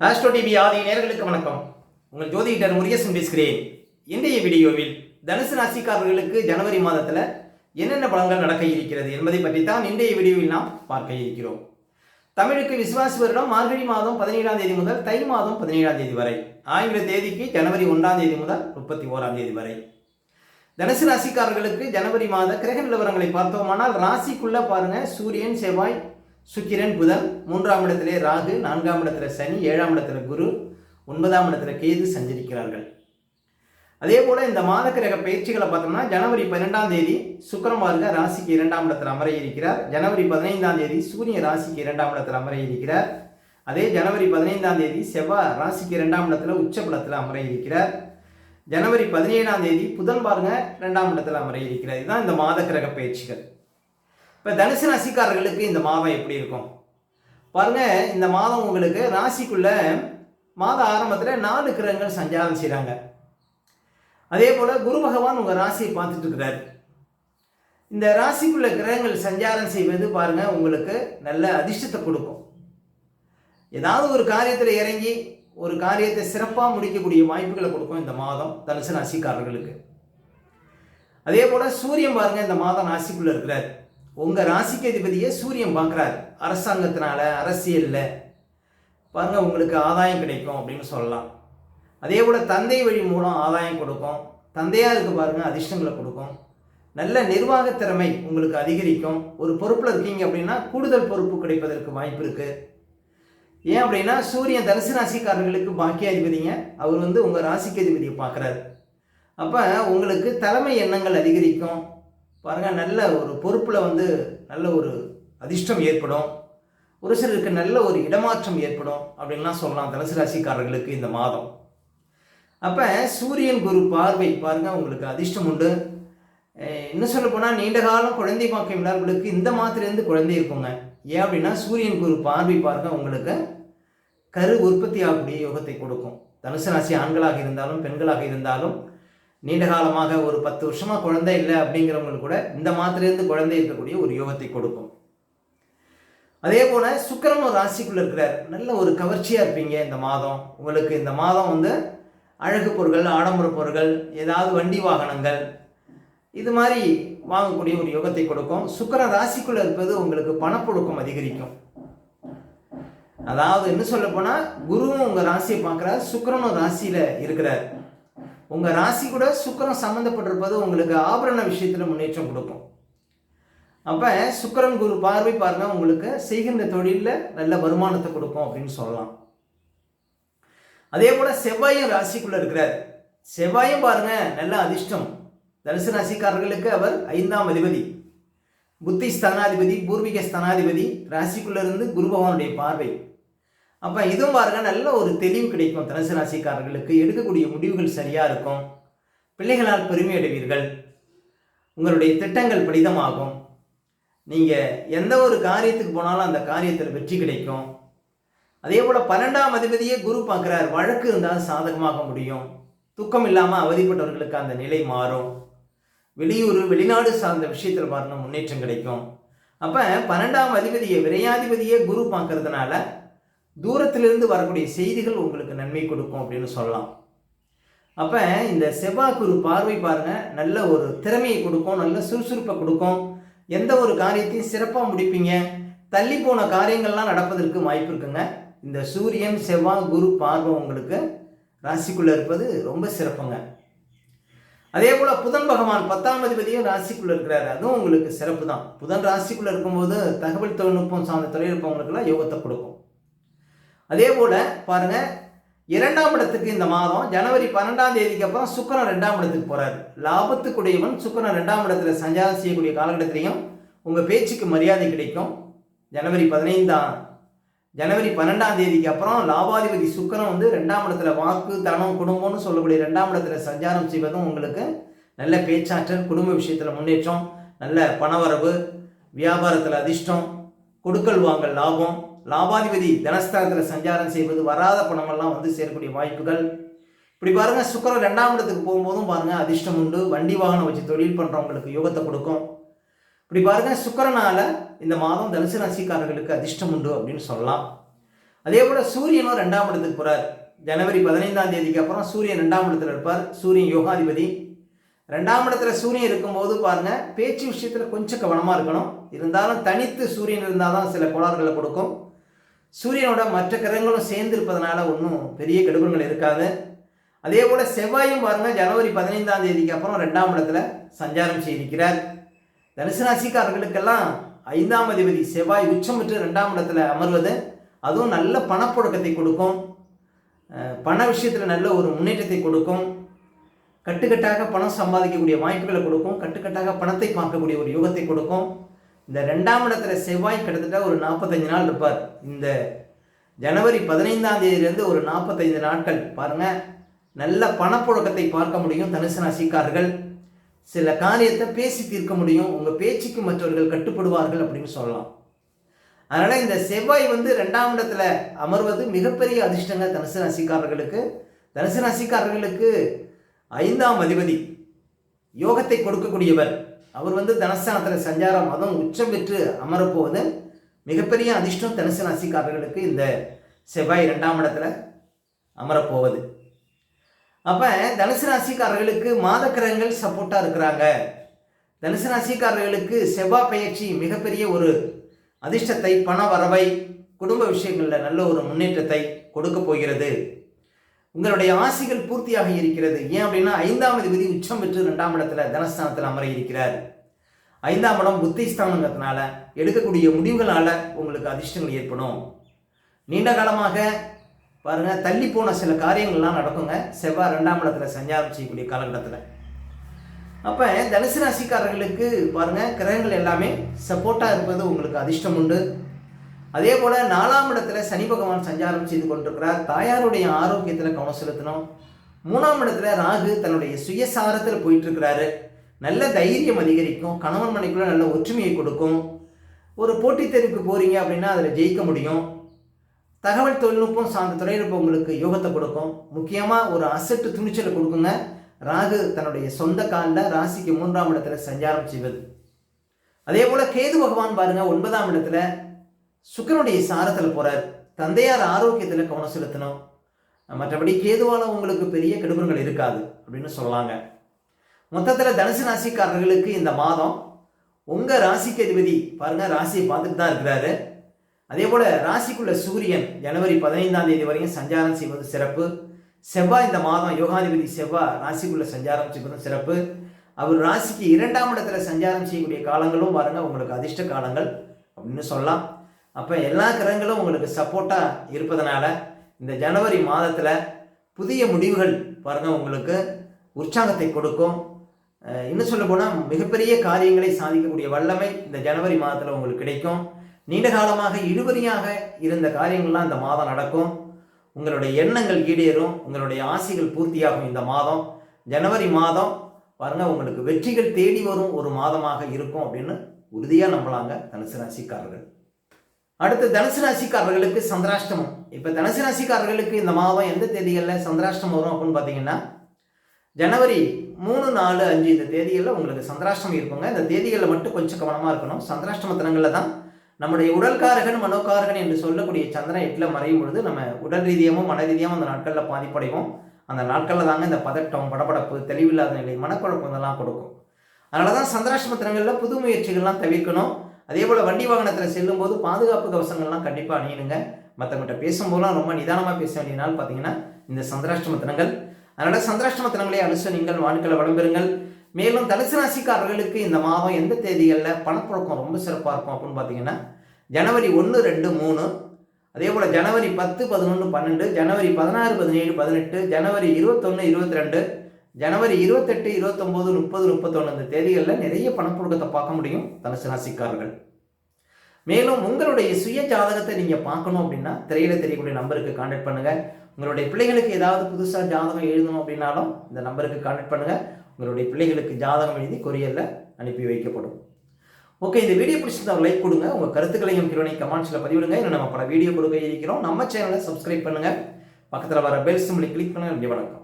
Astro TV ஆதி நேயர்களுக்கு வணக்கம். உங்கள் ஜோதிடர் முருகேசன் பேசுகிறேன். இன்றைய வீடியோவில் தனுசு ராசிக்காரர்களுக்கு ஜனவரி மாதத்தில் என்னென்ன பலன்கள் நடக்க இருக்கிறது என்பதை பற்றி தான் இன்றைய வீடியோவில் நாம் பார்க்க இருக்கிறோம். தமிழுக்கு விசுவாசி வருடம் மார்கழி மாதம் 17ஆம் தேதி முதல் தை மாதம் 17ஆம் தேதி வரை, ஆங்கில தேதிக்கு ஜனவரி 1ஆம் தேதி முதல் 31ஆம் தேதி வரை. தனுசு ராசிக்காரர்களுக்கு ஜனவரி மாத கிரக நிலவரங்களை பார்த்தோமானால் ராசிக்குள்ள பாருங்க, சூரியன், செவ்வாய், சுக்கிரன், புதன், 3ஆம் இடத்திலே ராகு, 4ஆம் இடத்துல சனி, 7ஆம் இடத்துல குரு, 9ஆம் இடத்துல கேது சஞ்சரிக்கிறார்கள். அதே போல இந்த மாத கிரக பயிற்சிகளை பார்த்தோம்னா ஜனவரி 12ஆம் தேதி சுக்கிரன் பாருங்க ராசிக்கு 2ஆம் இடத்துல அமர இருக்கிறார். ஜனவரி 15ஆம் தேதி சூரியன் ராசிக்கு 2ஆம் இடத்துல அமர இருக்கிறார். அதே ஜனவரி 15ஆம் தேதி செவ்வாய் ராசிக்கு 2ஆம் இடத்துல உச்சபலத்தில் அமர இருக்கிறார். ஜனவரி 17ஆம் தேதி புதன் பாருங்க 2ஆம் இடத்துல அமர இருக்கிறார். இதுதான் இந்த மாத கிரக பயிற்சிகள். இப்போ தனுசு ராசிக்காரர்களுக்கு இந்த மாதம் எப்படி இருக்கும் பாருங்க. இந்த மாதம் உங்களுக்கு ராசிக்குள்ள மாத ஆரம்பத்தில் 4 கிரகங்கள் சஞ்சாரம் செய்கிறாங்க. அதே போல் குரு பகவான் உங்கள் ராசியை பார்த்துட்டு இருக்கிறார். இந்த ராசிக்குள்ள கிரகங்கள் சஞ்சாரம் செய்வது பாருங்க உங்களுக்கு நல்ல அதிர்ஷ்டத்தை கொடுக்கும். ஏதாவது ஒரு காரியத்தில் இறங்கி ஒரு காரியத்தை சிறப்பாக முடிக்கக்கூடிய வாய்ப்புகளை கொடுக்கும் இந்த மாதம் தனுசு ராசிக்காரர்களுக்கு. அதே போல் சூரியன் பாருங்க இந்த மாதம் ராசிக்குள்ள இருக்கிறார். உங்கள் ராசிக்கு அதிபதியை சூரியன் பார்க்குறாரு. அரசாங்கத்தினால அரசியலில் பாருங்க உங்களுக்கு ஆதாயம் கிடைக்கும் அப்படின்னு சொல்லலாம். அதே போல் தந்தை வழி மூலம் ஆதாயம் கொடுக்கும். தந்தையாருக்கு பாருங்க அதிர்ஷ்டங்களை கொடுக்கும். நல்ல நிர்வாக திறமை உங்களுக்கு அதிகரிக்கும். ஒரு பொறுப்பில் இருக்கீங்க அப்படின்னா கூடுதல் பொறுப்பு கிடைப்பதற்கு வாய்ப்பு இருக்குது. ஏன் அப்படின்னா சூரியன் தனுசு ராசிக்காரர்களுக்கு பாக்கியாதிபதிங்க. அவர் உங்கள் ராசிக்கு அதிபதியை பார்க்குறாரு. அப்போ உங்களுக்கு தலைமை எண்ணங்கள் அதிகரிக்கும். பாருங்கள், நல்ல ஒரு பொறுப்பில் நல்ல ஒரு அதிர்ஷ்டம் ஏற்படும். ஒரு சிலருக்கு நல்ல ஒரு இடமாற்றம் ஏற்படும் அப்படின்லாம் சொல்லலாம் தனுசு ராசிக்காரர்களுக்கு இந்த மாதம். அப்போ சூரியன் குரு பார்வை பாருங்கள் உங்களுக்கு அதிர்ஷ்டம் உண்டு. இன்னும் சொல்ல போனால் நீண்ட காலம் குழந்தை பாக்கியம் இல்லாதவர்களுக்கு இந்த மாதத்துலேருந்து குழந்தை இருக்குங்க. ஏன் அப்படின்னா சூரியன் குரு பார்வை பாருங்கள் உங்களுக்கு கரு உற்பத்தி ஆகக்கூடிய யோகத்தை கொடுக்கும். தனுசு ராசி ஆண்களாக இருந்தாலும் பெண்களாக இருந்தாலும் நீண்ட காலமாக ஒரு 10 வருஷமாக குழந்தை இல்லை அப்படிங்கிறவங்களுக்கு கூட இந்த மாதத்துலேருந்து குழந்தை இருக்கக்கூடிய ஒரு யோகத்தை கொடுக்கும். அதே போல் சுக்கிரன் ஒரு ராசிக்குள்ளே இருக்கிறார். நல்ல ஒரு கவர்ச்சியாக இருப்பீங்க இந்த மாதம். உங்களுக்கு இந்த மாதம் அழகு பொருட்கள், ஆடம்பர பொருட்கள், ஏதாவது வண்டி வாகனங்கள் இது மாதிரி வாங்கக்கூடிய ஒரு யோகத்தை கொடுக்கும். சுக்கிரன் ராசிக்குள்ளே இருப்பது உங்களுக்கு பணப்புழக்கம் அதிகரிக்கும். அதாவது என்ன சொல்ல போனால் குருவும் உங்கள் ராசியை பார்க்குறார், சுக்கிரனும் ராசியில் இருக்கிறார். உங்கள் ராசி கூட சுக்கிரன் சம்மந்தப்பட்டிருப்பது உங்களுக்கு ஆபரண விஷயத்தில் முன்னேற்றம் கொடுக்கும். அப்போ சுக்கிரன் குரு பார்வை பாருங்கள் உங்களுக்கு செய்கின்ற தொழிலில் நல்ல வருமானத்தை கொடுக்கும் அப்படின்னு சொல்லலாம். அதே போல் செவ்வாயும் ராசிக்குள்ளே இருக்கிறார். செவ்வாயும் பாருங்கள் நல்ல அதிர்ஷ்டம். தனுசு ராசிக்காரர்களுக்கு அவர் 5ஆம் அதிபதி, புத்தி ஸ்தானாதிபதி, பூர்வீக ஸ்தானாதிபதி. ராசிக்குள்ளே இருந்து குரு பகவானுடைய பார்வை. அப்போ இதுவும் பாருங்கள் நல்ல ஒரு தெளிவு கிடைக்கும் தனுசு ராசிக்காரர்களுக்கு. எடுக்கக்கூடிய முடிவுகள் சரியாக இருக்கும். பிள்ளைகளால் பெருமை அடைவீர்கள். உங்களுடைய திட்டங்கள் பலிதமாகும். நீங்கள் எந்த ஒரு காரியத்துக்கு போனாலும் அந்த காரியத்தில் வெற்றி கிடைக்கும். அதே போல் 12ஆம் அதிபதியே குரு பார்க்குறார். வழக்கு இருந்தால் சாதகமாக முடியும். தூக்கம் இல்லாமல் அவதிப்பட்டவர்களுக்கு அந்த நிலை மாறும். வெளியூர் வெளிநாடு சார்ந்த விஷயத்தில் பாருங்கள் முன்னேற்றம் கிடைக்கும். அப்போ 12ஆம் அதிபதியை விரையாதிபதியே குரு பார்க்கறதுனால தூரத்திலிருந்து வரக்கூடிய செய்திகள் உங்களுக்கு நன்மை கொடுக்கும் அப்படின்னு சொல்லலாம். அப்போ இந்த செவ்வாய் குரு பார்வை பாருங்கள் நல்ல ஒரு திறமையை கொடுக்கும், நல்ல சுறுசுறுப்பை கொடுக்கும். எந்த ஒரு காரியத்தையும் சிறப்பாக முடிப்பீங்க. தள்ளி போன காரியங்கள்லாம் நடப்பதற்கு வாய்ப்பு இருக்குங்க. இந்த சூரியன் செவ்வாய் குரு பார்வை உங்களுக்கு ராசிக்குள்ளே இருப்பது ரொம்ப சிறப்புங்க. அதே போல் புதன் பகவான் 10ஆம் அதிபதியும் ராசிக்குள்ளே இருக்கிறாரு. அதுவும் உங்களுக்கு சிறப்பு தான். புதன் ராசிக்குள்ளே இருக்கும்போது தகவல் தொழில்நுட்பம் சார்ந்த தொழில்நுட்பங்களுக்கெல்லாம் யோகத்தை கொடுக்கும். அதே போல் பாருங்கள் 2ஆம் இடத்துக்கு இந்த மாதம் ஜனவரி 12ஆம் தேதிக்கு அப்புறம் சுக்கிரன் 2ஆம் இடத்துக்கு போகிறார். லாபத்துக்குடையவன் சுக்கிரன் 2ஆம் இடத்துல சஞ்சாரம் செய்யக்கூடிய காலகட்டத்திலையும் உங்கள் பேச்சுக்கு மரியாதை கிடைக்கும். ஜனவரி 12ஆம் தேதிக்கு அப்புறம் லாபாதிபதி சுக்கிரன் 2ஆம் இடத்துல வாக்கு, தனம், குடும்பம்னு சொல்லக்கூடிய 2ஆம் இடத்துல சஞ்சாரம் செய்வதும் உங்களுக்கு நல்ல பேச்சாற்றல், குடும்ப விஷயத்தில் முன்னேற்றம், நல்ல பணவரவு, வியாபாரத்தில் அதிர்ஷ்டம், கொடுக்கல் வாங்கல் லாபம். லாபாதிபதி தனஸ்தானத்தில் சஞ்சாரம் செய்வது வராத பணமெல்லாம் சேரக்கூடிய வாய்ப்புகள். இப்படி பாருங்கள் சுக்கிரன் 2ஆம் இடத்துக்கு போகும்போதும் பாருங்கள் அதிர்ஷ்டம் உண்டு. வண்டி வாகனம் வச்சு தொழில் பண்ணுறவங்களுக்கு யோகத்தை கொடுக்கும். இப்படி பாருங்கள் சுக்கிரனால் இந்த மாதம் தனுசு ராசிக்காரர்களுக்கு அதிர்ஷ்டம் உண்டு அப்படின்னு சொல்லலாம். அதே போல சூரியனும் 2ஆம் இடத்துக்கு போறார். ஜனவரி 15ஆம் தேதிக்கு அப்புறம் சூரியன் 2ஆம் இடத்துல இருப்பார். சூரியன் யோகாதிபதி. 2ஆம் இடத்துல சூரியன் இருக்கும்போது பாருங்க, பேச்சு விஷயத்துல கொஞ்சம் கவனமா இருக்கணும். இருந்தாலும் தனித்து சூரியன் இருந்தால் தான் சில கோளாறுகளை கொடுக்கும். சூரியனோட மற்ற கிரகங்களும் சேர்ந்து இருப்பதனால ஒன்றும் பெரிய கெடுபங்கள் இருக்காது. அதே போல செவ்வாயும் பாருங்க, ஜனவரி 15ஆம் தேதிக்கு அப்புறம் 2ஆம் இடத்துல சஞ்சாரம் செய்திருக்கிறார். தனுசு ராசிக்காரர்களுக்கெல்லாம் 5ஆம் அதிபதி செவ்வாய் உச்சம் பெற்று 2ஆம் இடத்துல அமர்வது அதுவும் நல்ல பணப்புழக்கத்தை கொடுக்கும். பண விஷயத்தில் நல்ல ஒரு முன்னேற்றத்தை கொடுக்கும். கட்டுக்கட்டாக பணம் சம்பாதிக்கக்கூடிய வாய்ப்புகளை கொடுக்கும். கட்டுக்கட்டாக பணத்தை பார்க்கக்கூடிய ஒரு யோகத்தை கொடுக்கும். இந்த 2ஆம் இடத்துல செவ்வாய் கிட்டத்தட்ட ஒரு 45 நாள் இருப்பார். இந்த ஜனவரி 15ஆம் தேதியிலிருந்து ஒரு 45 நாட்கள் பாருங்க, நல்ல பணப்புழக்கத்தை பார்க்க முடியும். தனுசு ராசிக்காரர்கள் சில காரியத்தை பேசி தீர்க்க முடியும். உங்கள் பேச்சுக்கு மற்றவர்கள் கட்டுப்படுவார்கள் அப்படின்னு சொல்லலாம். அதனால் இந்த செவ்வாய் 2ஆம் இடத்துல அமர்வது மிகப்பெரிய அதிர்ஷ்டங்க தனுசு ராசிக்காரர்களுக்கு. தனுசு ராசிக்காரர்களுக்கு 5ஆம் அதிபதி யோகத்தை கொடுக்கக்கூடியவர். அவர் தனஸ்தானத்தில் சஞ்சாரம் அதுவும் உச்சம் பெற்று அமரப்போவது மிகப்பெரிய அதிர்ஷ்டம் தனுசு ராசிக்காரர்களுக்கு. இந்த செவ்வாய் 2ஆம் இடத்துல அமரப்போவது. அப்போ தனுசு ராசிக்காரர்களுக்கு மாத கிரகங்கள் சப்போர்ட்டாக இருக்கிறாங்க. தனுசு ராசிக்காரர்களுக்கு செவ்வாய் பயிற்சி மிகப்பெரிய ஒரு அதிர்ஷ்டத்தை, பண வரவை, குடும்ப விஷயங்களில் நல்ல ஒரு முன்னேற்றத்தை கொடுக்க போகிறது. உங்களுடைய ஆசைகள் பூர்த்தியாக இருக்கிறது. ஏன் அப்படின்னா 5ஆம் அதிபதி உச்சம் பெற்று 2ஆம் இடத்துல தனஸ்தானத்தில் அமர இருக்கிறார். 5ஆம் இடம் புத்தி ஸ்தானங்கிறதுனால எடுக்கக்கூடிய முடிவுகளால் உங்களுக்கு அதிர்ஷ்டங்கள் ஏற்படும். நீண்ட காலமாக பாருங்க தள்ளி போன சில காரியங்கள்லாம் நடக்குங்க செவ்வாய் 2ஆம் இடத்துல சஞ்சாரம் செய்யக்கூடிய காலகட்டத்தில். அப்போ தனுசு ராசிக்காரர்களுக்கு பாருங்க கிரகங்கள் எல்லாமே சப்போர்ட்டாக இருப்பது உங்களுக்கு அதிர்ஷ்டம் உண்டு. அதே போல் 4ஆம் இடத்துல சனி பகவான் சஞ்சாரம் செய்து கொண்டிருக்கிறார். தாயாருடைய ஆரோக்கியத்தில் கவனம் செலுத்தணும். 3ஆம் இடத்துல ராகு தன்னுடைய சுயசாரத்தில் போயிட்டு இருக்கிறாரு. நல்ல தைரியம் அதிகரிக்கும். கணவன் மனைக்குள்ள நல்ல ஒற்றுமையை கொடுக்கும். ஒரு போட்டித் தேர்வுக்கு போகிறீங்க அப்படின்னா அதில் ஜெயிக்க முடியும். தகவல் தொழில்நுட்பம் சார்ந்த துறையில் உங்களுக்கு யோகத்தை கொடுக்கும். முக்கியமாக ஒரு அசட்டு துணிச்சலை கொடுக்குங்க. ராகு தன்னுடைய சொந்த காலில் ராசிக்கு 3ஆம் இடத்துல சஞ்சாரம் செய்வது. அதே போல் கேது பகவான் பாருங்க 9ஆம் இடத்துல சுக்கிரனுடைய சாரத்தில் போகிறார். தந்தையார் ஆரோக்கியத்தில் கவனம் செலுத்தணும். மற்றபடி கேதுவால் உங்களுக்கு பெரிய கெடுபங்கள் இருக்காது அப்படின்னு சொல்லலாங்க. மொத்தத்தில் தனுசு ராசிக்காரர்களுக்கு இந்த மாதம் உங்கள் ராசிக்கு அதிபதி பாருங்க ராசியை பார்த்துட்டு தான் இருக்கிறாரு. அதே போல் ராசிக்குள்ள சூரியன் ஜனவரி 15ஆம் தேதி வரையும் சஞ்சாரம் செய்வது சிறப்பு. செவ்வாய் இந்த மாதம் யோகாதிபதி செவ்வாய் ராசிக்குள்ள சஞ்சாரம் செய்வதும் சிறப்பு. அவர் ராசிக்கு 2ஆம் இடத்துல சஞ்சாரம் செய்யக்கூடிய காலங்களும் பாருங்க உங்களுக்கு அதிர்ஷ்ட காலங்கள் அப்படின்னு சொல்லலாம். அப்போ எல்லா கிரகங்களும் உங்களுக்கு சப்போர்ட்டாக இருப்பதனால இந்த ஜனவரி மாதத்தில் புதிய முடிவுகள் பாருங்க உங்களுக்கு உற்சாகத்தை கொடுக்கும். இன்னும் சொல்ல போனால் மிகப்பெரிய காரியங்களை சாதிக்கக்கூடிய வல்லமை இந்த ஜனவரி மாதத்தில் உங்களுக்கு கிடைக்கும். நீண்ட காலமாக இழுபறியாக இருந்த காரியங்கள்லாம் இந்த மாதம் நடக்கும். உங்களுடைய எண்ணங்கள் ஈடேறும். உங்களுடைய ஆசைகள் பூர்த்தியாகும். இந்த மாதம் ஜனவரி மாதம் பாருங்க உங்களுக்கு வெற்றிகள் தேடி வரும் ஒரு மாதமாக இருக்கும் அப்படின்னு உறுதியாக நம்பலாங்க தனுசு ராசிக்காரர்கள். அடுத்து தனுசு ராசிக்காரர்களுக்கு சந்திராஷ்டமம். இப்போ தனுசு ராசிக்காரர்களுக்கு இந்த மாதம் எந்த தேதிகளில் சந்திராஷ்டமம் வரும் அப்படின்னு பார்த்தீங்கன்னா ஜனவரி 3, 4, 5 இந்த தேதிகளில் உங்களுக்கு சந்திராஷ்டமம் இருக்குங்க. இந்த தேதிகளில் மட்டும் கொஞ்சம் கவனமாக இருக்கணும். சந்திராஷ்டம தினங்களில் தான் நம்முடைய உடல்காரகன் மனோகாரகன் என்று சொல்லக்கூடிய சந்திரன் 8ல் மறையும் பொழுது நம்ம உடல் ரீதியாகவும் மன ரீதியாகவும் அந்த நாட்களில் பாதிப்படைவோம். அந்த நாட்களில் தாங்க இந்த பதட்டம், படபடப்பு, தெளிவில்லாத நிலை, மனக்குழப்பம் இதெல்லாம் கொடுக்கும். அதனால தான் சந்திராஷ்டம தினங்களில் புது முயற்சிகள்லாம் தவிர்க்கணும். அதே போல் வண்டி வாகனத்தில் செல்லும்போது பாதுகாப்பு கவசங்கள்லாம் கண்டிப்பாக அணியணுங்க. மற்றவங்கள்ட்ட பேசும்போதெல்லாம் ரொம்ப நிதானமாக பேச வேண்டிய நாள் பார்த்தீங்கன்னா இந்த சந்திராஷ்டம தினங்கள். அதனால் சந்திராஷ்டம தினங்களை அனுசரிங்கள், வாழ்க்கையில் வளம்பெறுங்கள். மேலும் தனுசு ராசிக்காரர்களுக்கு இந்த மாதம் எந்த தேதிகளில் பணப்புழக்கம் ரொம்ப சிறப்பாக இருக்கும் அப்படின்னு பார்த்தீங்கன்னா ஜனவரி 1, 2, 3, அதே போல் ஜனவரி 10, 11, 12, ஜனவரி 16, 17, 18, ஜனவரி 21, 22, ஜனவரி 28, 29, 30, 31 இந்த தேதிகளில் நிறைய பணப்புழக்கத்தை பார்க்க முடியும் தனுசு ராசிக்காரர்கள். மேலும் உங்களுடைய சுய ஜாதகத்தை நீங்கள் பார்க்கணும் அப்படின்னா திரையில் தெரியக்கூடிய நம்பருக்கு கான்டாக்ட் பண்ணுங்கள். உங்களுடைய பிள்ளைகளுக்கு ஏதாவது புதுசாக ஜாதகம் எழுதணும் அப்படின்னாலும் இந்த நம்பருக்கு கான்டாக்ட் பண்ணுங்கள். உங்களுடைய பிள்ளைகளுக்கு ஜாதகம் எழுதி கொரியரில் அனுப்பி வைக்கப்படும். ஓகே, இந்த வீடியோ பிடிச்சிருந்தா ஒரு லைக் கொடுங்க. உங்கள் கருத்துக்களையும் கீழே கமெண்ட்ஸில் பதிவிடுங்க. இன்னும் நம்ம பல வீடியோ கொடுக்க இருக்கிறோம். நம்ம சேனலை சப்ஸ்கிரைப் பண்ணுங்கள். பக்கத்தில் வர பெல் சிம்பலை கிளிக் பண்ணுங்கள். வணக்கம்.